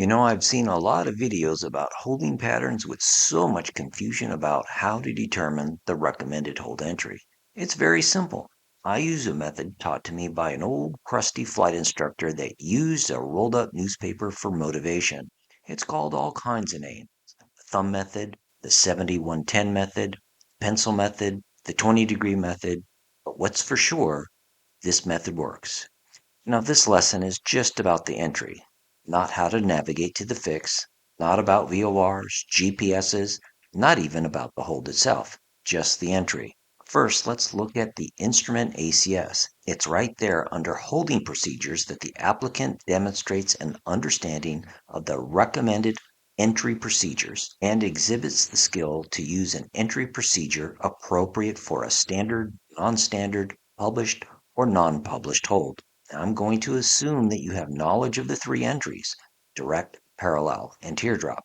I've seen a lot of videos about holding patterns with so much confusion about how to determine the recommended hold entry. It's very simple. I use a method taught to me by an old crusty flight instructor that used a rolled up newspaper for motivation. It's called all kinds of names: the thumb method, the 7110 method, pencil method, the 20-degree method. But what's for sure, this method works. Now, this lesson is just about the entry, not how to navigate to the fix, not about VORs, GPSs, not even about the hold itself, just the entry. First, let's look at the instrument ACS. It's right there under holding procedures that the applicant demonstrates an understanding of the recommended entry procedures and exhibits the skill to use an entry procedure appropriate for a standard, non-standard, published, or non-published hold. I'm going to assume that you have knowledge of the three entries: direct, parallel, and teardrop,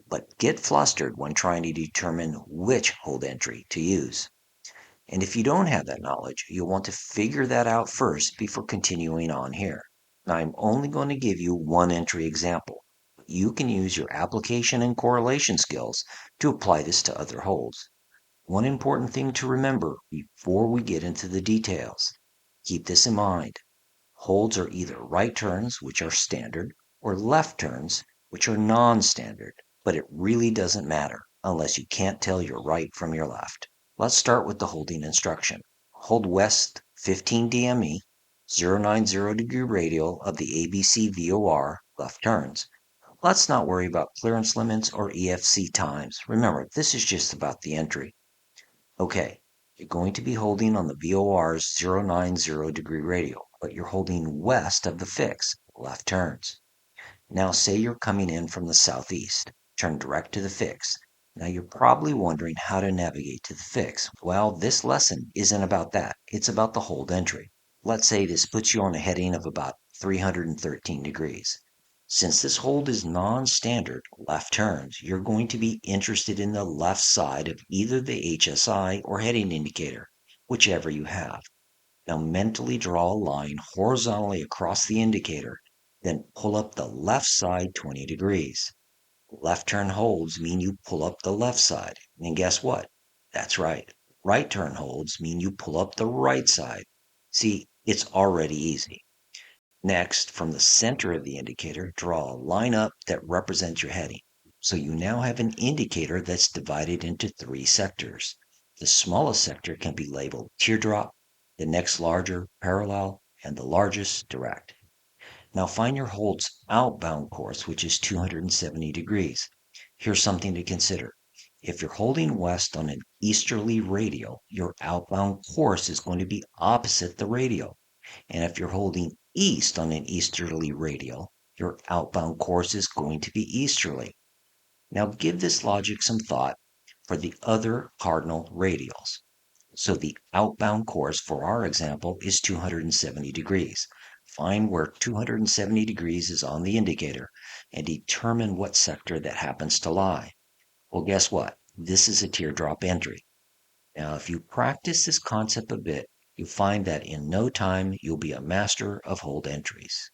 but get flustered when trying to determine which hold entry to use. And if you don't have that knowledge, you'll want to figure that out first before continuing on here. Now, I'm only going to give you one entry example. You can use your application and correlation skills to apply this to other holds. One important thing to remember before we get into the details: keep this in mind. Holds are either right turns, which are standard, or left turns, which are non-standard, but it really doesn't matter unless you can't tell your right from your left. Let's start with the holding instruction. Hold west 15 DME, 090-degree radial of the ABC VOR, left turns. Let's not worry about clearance limits or EFC times. Remember, this is just about the entry. Okay, you're going to be holding on the VOR's 090-degree radial, but you're holding west of the fix, left turns. Now say you're coming in from the southeast, turn direct to the fix. Now you're probably wondering how to navigate to the fix. Well, this lesson isn't about that. It's about the hold entry. Let's say this puts you on a heading of about 313 degrees. Since this hold is non-standard left turns, you're going to be interested in the left side of either the HSI or heading indicator, whichever you have. Now mentally draw a line horizontally across the indicator, then pull up the left side 20 degrees. Left turn holds mean you pull up the left side. And guess what? That's right. Right turn holds mean you pull up the right side. See, it's already easy. Next, from the center of the indicator, draw a line up that represents your heading. So you now have an indicator that's divided into three sectors. The smallest sector can be labeled teardrop, the next larger parallel, and the largest direct. Now find your hold's outbound course, which is 270 degrees. Here's something to consider. If you're holding west on an easterly radial, your outbound course is going to be opposite the radial. And if you're holding east on an easterly radial, your outbound course is going to be easterly. Now give this logic some thought for the other cardinal radials. So the outbound course for our example is 270 degrees. Find where 270 degrees is on the indicator and determine what sector that happens to lie. Well, guess what? This is a teardrop entry. Now, if you practice this concept a bit, you'll find that in no time you'll be a master of hold entries.